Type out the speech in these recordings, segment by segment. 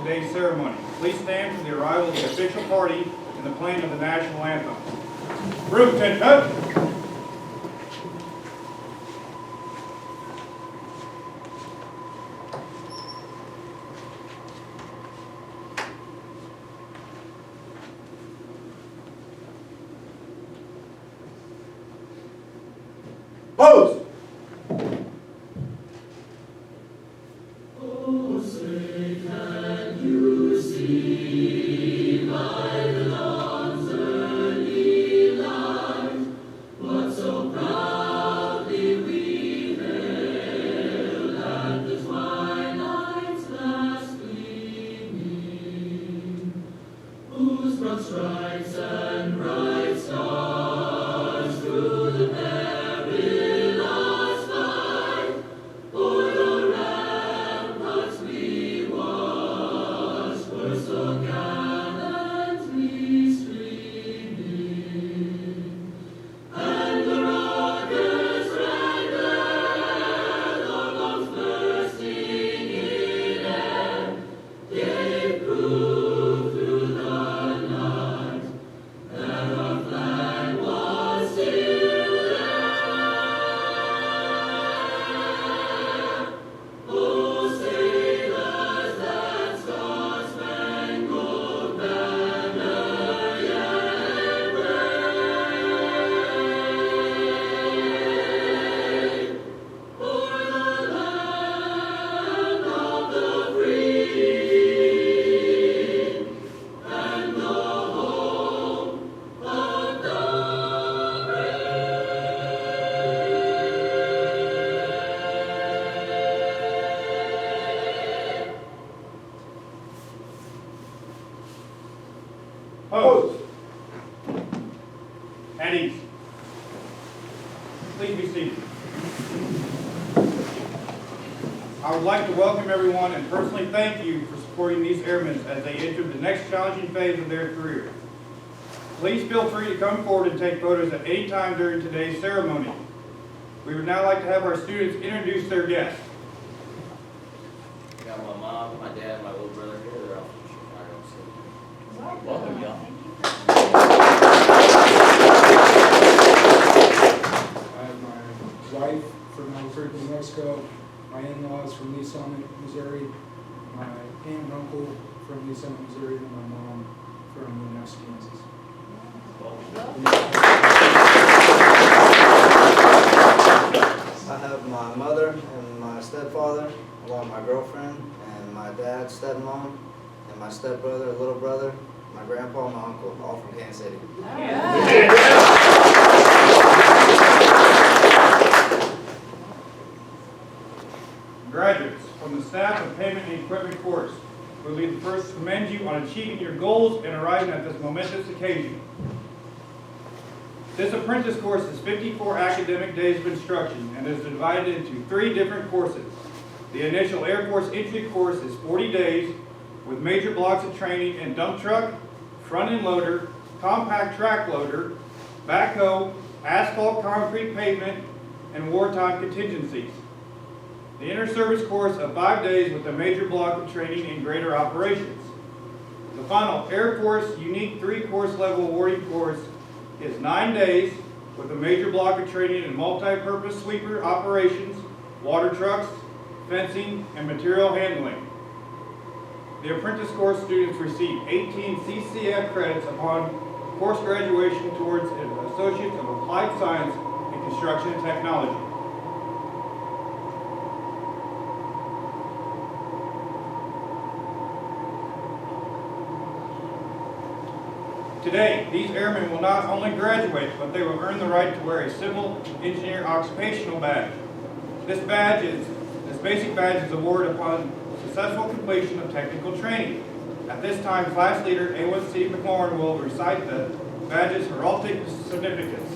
today's ceremony. Please stand for the arrival of the official party and the playing of the National Anthem. Group attention. Pose! Pose. At ease. Please be seated. I would like to welcome everyone and personally thank you for supporting these airmen as they enter the next challenging phase of their career. Please feel free to come forward and take photos at any time during today's ceremony. We would now like to have our students introduce their guests. I got my mom, my dad, and my little brother here. They're all from Chicago. So welcome, y'all. I have my wife from Albuquerque, New Mexico, my in-laws from Lee Summit, Missouri, my aunt and uncle from Lee Summit, Missouri, and my mom from Nest, Kansas. I have my mother and my stepfather, along with my girlfriend, and my dad, stepmom, and my stepbrother, little brother, my grandpa, and my uncle, all from Kansas City. Graduates, from the staff of Payment and Equipment Course, we will be the first to commend you on achieving your goals and arriving at this momentous occasion. This apprentice course is 54 academic days of instruction and is divided into 3 different courses. The initial Air Force entry course is 40 days with major blocks of training in dump truck, front end loader, compact track loader, backhoe, asphalt concrete pavement, and wartime contingencies. The inter-service course of 5 days with a major block of training in greater operations. The final Air Force unique 3-course level awarding course is 9 days with a major block of training in multi-purpose sweeper operations, water trucks, fencing, and material handling. The apprentice course students receive 18 CCF credits upon course graduation towards an Associate of Applied Science in Construction and Technology. Today, these airmen will not only graduate, but they will earn the right to wear a civil engineer occupational badge. This basic badge is awarded upon successful completion of technical training. At this time, class leader A1C McLaurin will recite the badge's heraldic significance.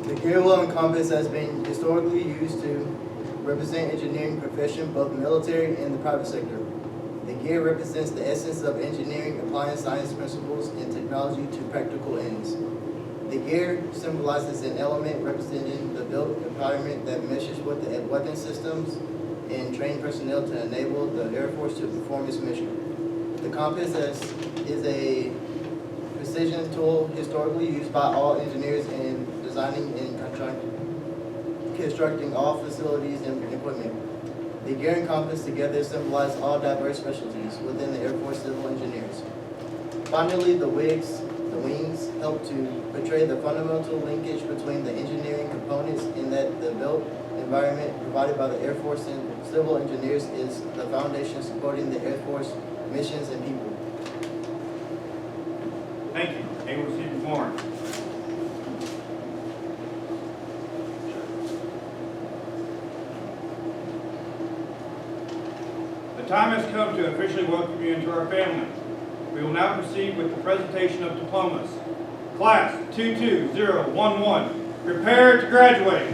The gear will encompass has been historically used to represent engineering profession, both military and the private sector. The gear represents the essence of engineering, applying science principles and technology to practical ends. The gear symbolizes an element representing the built environment that meshes with the weapon systems and trained personnel to enable the Air Force to perform its mission. The compass is a precision tool historically used by all engineers in designing and constructing all facilities and equipment. The gear and compass together symbolize all diverse specialties within the Air Force civil engineers. Finally, the wings help to portray the fundamental linkage between the engineering components in that the built environment provided by the Air Force and civil engineers is the foundation supporting the Air Force missions and people. Thank you. A1C performed. The time has come to officially welcome you into our family. We will now proceed with the presentation of diplomas. Class 22011, prepare to graduate.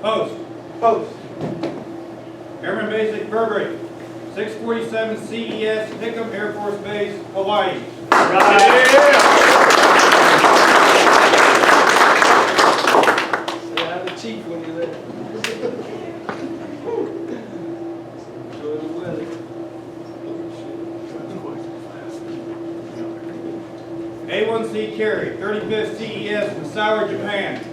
Post. Post. Airman Basic Burberry, 647 CES, Hickam Air Force Base, Hawaii. Yeah, I'm the chief when you're there. Enjoy the weather. A1C Carry, 35th CES, Misawa, Japan.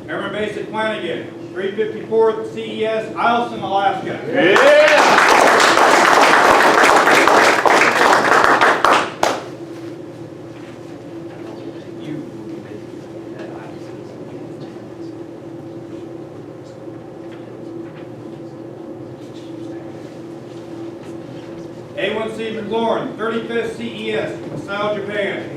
Airman Basic Flanagan, 354th CES, Eielson, Alaska. A1C McLaurin, 35th CES, Masao, Japan.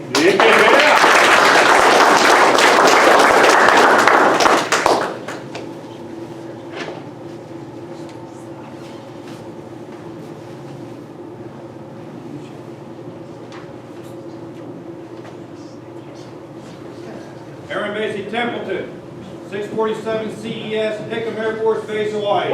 Airman Basic Templeton, 647 CES, Hickam Air Force Base, Hawaii.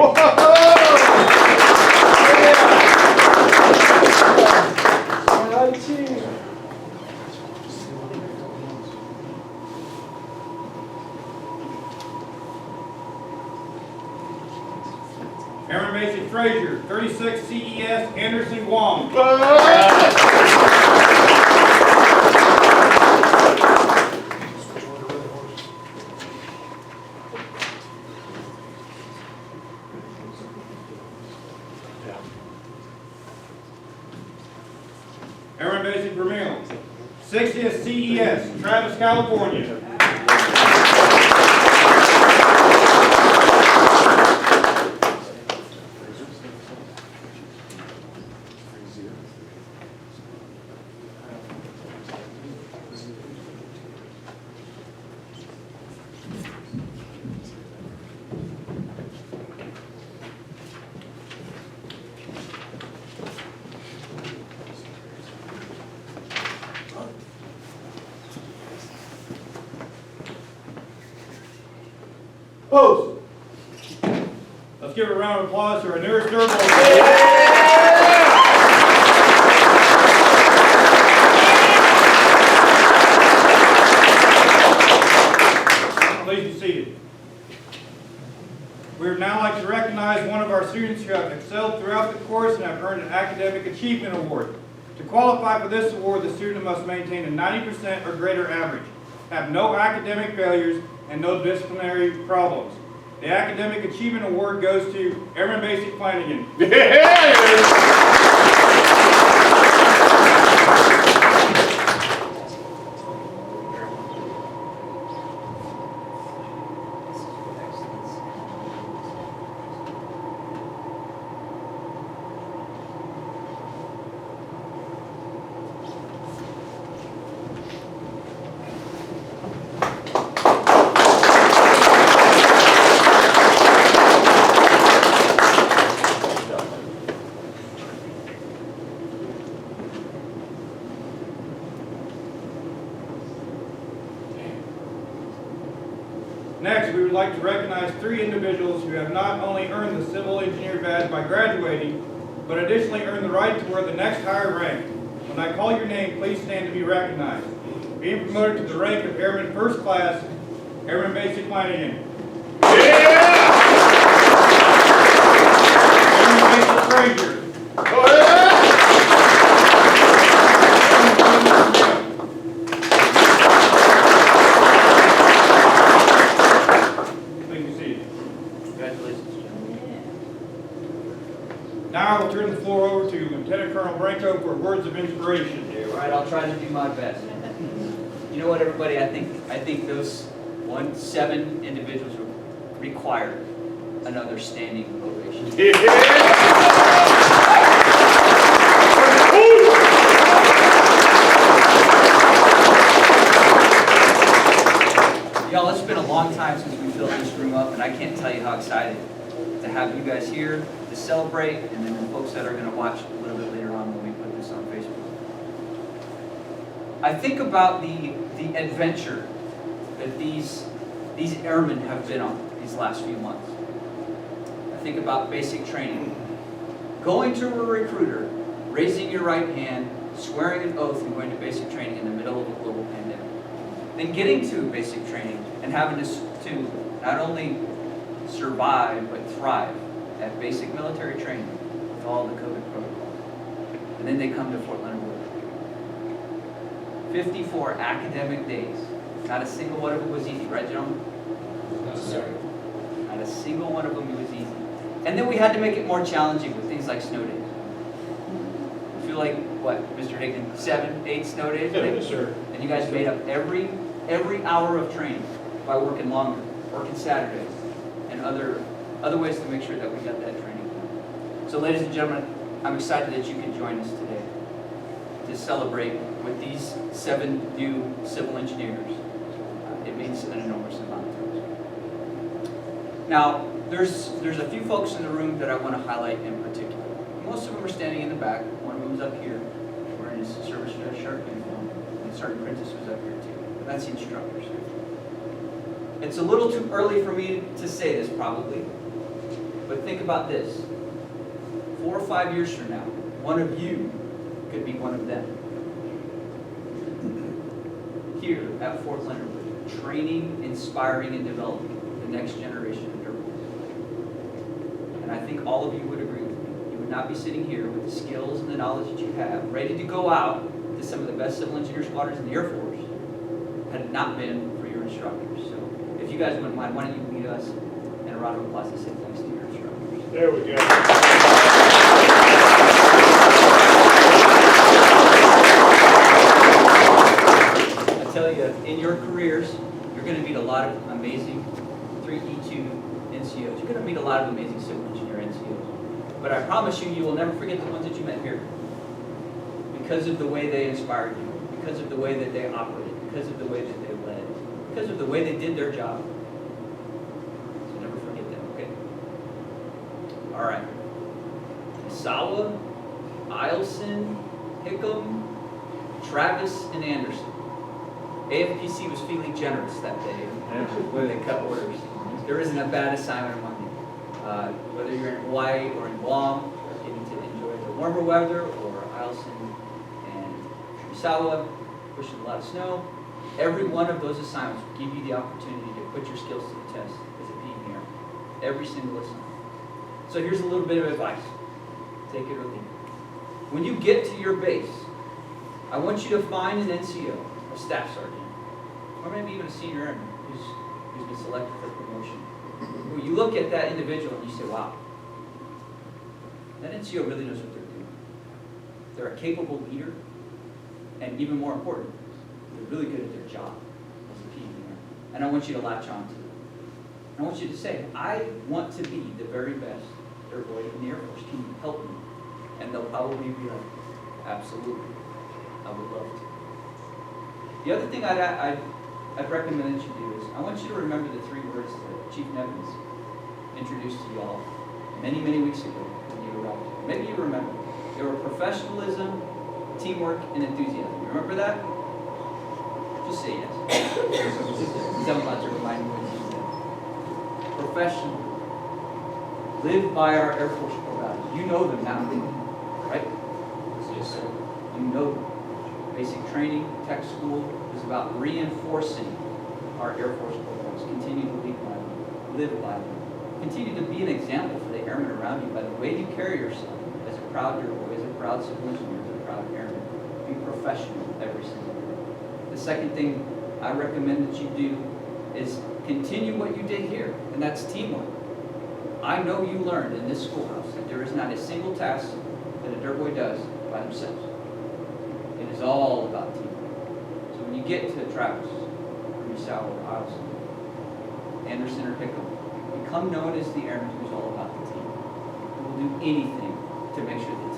Airman Basic Frazier, 36 CES, Anderson, Guam. Airman Basic Vermeil, 60th CES, Travis, California. Post. Let's give a round of applause to our newest Dirtboyz. Please be seated. We would now like to recognize one of our students who have excelled throughout the course and have earned an Academic Achievement Award. To qualify for this award, the student must maintain a 90% or greater average, have no academic failures, and no disciplinary problems. The Academic Achievement Award goes to Airman Basic Flanagan. Next, we would like to recognize 3 individuals who have not only earned the civil engineer badge by graduating, but additionally earned the right to wear the next higher rank. When I call your name, please stand to be recognized. Being promoted to the rank of Airman First Class, Airman Basic Mining. Yeah! Airman Basic Ranger. Now I will turn the floor over to Lieutenant Colonel Branco for words of inspiration. All right, I'll try to do my best. You know what, everybody? I think those 7 individuals require another standing ovation. Y'all, it's been a long time since we filled this room up, and I can't tell you how excited to have you guys here to celebrate, and then the folks that are going to watch a little bit later on when we put this on Facebook. I think about the adventure that these airmen have been on these last few months. I think about basic training. Going to a recruiter, raising your right hand, swearing an oath, and going to basic training in the middle of a global pandemic. Then getting to basic training and having to not only survive but thrive at basic military training with all the COVID protocols. And then they come to Fort Leonard Wood. 54 academic days. Not a single one of them was easy, right, gentlemen? No, sir. Not a single one of them was easy. And then we had to make it more challenging with things like snow days. I feel like, what, Mr. Higgins, 7, 8 snow days? Yes, sir. And you guys made up every hour of training by working longer, working Saturdays, and other ways to make sure that we got that training done. So ladies and gentlemen, I'm excited that you can join us today to celebrate with these 7 new civil engineers. It means an enormous amount to us. Now, there's a few folks in the room that I want to highlight in particular. Most of them are standing in the back. One of them is up here, wearing his service shirt uniform, and Sergeant Apprentice was up here too. That's the instructors. It's a little too early for me to say this probably, but think about this. 4 or 5 years from now, one of you could be one of them. Here at Fort Leonard Wood, training, inspiring, and developing the next generation of Dirtboyz. And I think all of you would agree with me. You would not be sitting here with the skills and the knowledge that you have, ready to go out to some of the best civil engineer squadrons in the Air Force, had it not been for your instructors. So if you guys wouldn't mind, why don't you lead us in a round of applause to say thanks to your instructors. There we go. I tell you, in your careers, you're going to meet a lot of amazing 3E2 NCOs. You're going to meet a lot of amazing civil engineer NCOs. But I promise you, you will never forget the ones that you met here. Because of the way they inspired you, because of the way that they operated, because of the way that they led, because of the way they did their job. So never forget them, okay? All right. Sawa, Eielson, Hickam, Travis, and Anderson. AFPC was feeling generous that day when they cut orders. There isn't a bad assignment among you. Whether you're in Hawaii or in Guam, or getting to enjoy the warmer weather, or Eielson and Sawa, pushing a lot of snow, every one of those assignments will give you the opportunity to put your skills to the test as a being here. Every single assignment. So here's a little bit of advice. Take it or leave it. When you get to your base, I want you to find an NCO, a staff sergeant, or maybe even a senior airman who's been selected for promotion. When you look at that individual and you say, wow, that NCO really knows what they're doing. They're a capable leader, and even more important, they're really good at their job as a PE. And I want you to latch on to it. I want you to say, I want to be the very best Dirtboyz in the Air Force. Can you help me? And they'll probably be like, absolutely. I would love to. The other thing I'd recommend that you do is, I want you to remember the 3 words that Chief Nevins introduced to y'all many, many weeks ago when you arrived. Maybe you remember. They were professionalism, teamwork, and enthusiasm. Remember that? Just say yes. I'm about to remind you what you said. professionally. Live by our Air Force Corps values. You know them now, right? Yes, sir. You know them. Basic training, tech school is about reinforcing our Air Force Corps values. Continue to lead by them, live by them. Continue to be an example for the airmen around you by the way you carry yourself as a proud Dirtboy, as a proud civil engineer, as a proud airman. Be professional every single day. The second thing I recommend that you do is continue what you did here, and that's teamwork. I know you learned in this schoolhouse that there is not a single task that a Dirtboy does by themselves. It is all about teamwork. So when you get to Travis, or Misawa, or Isleson, Anderson, or Hickam, become known as the airman who's all about the team. Who will do anything to make sure that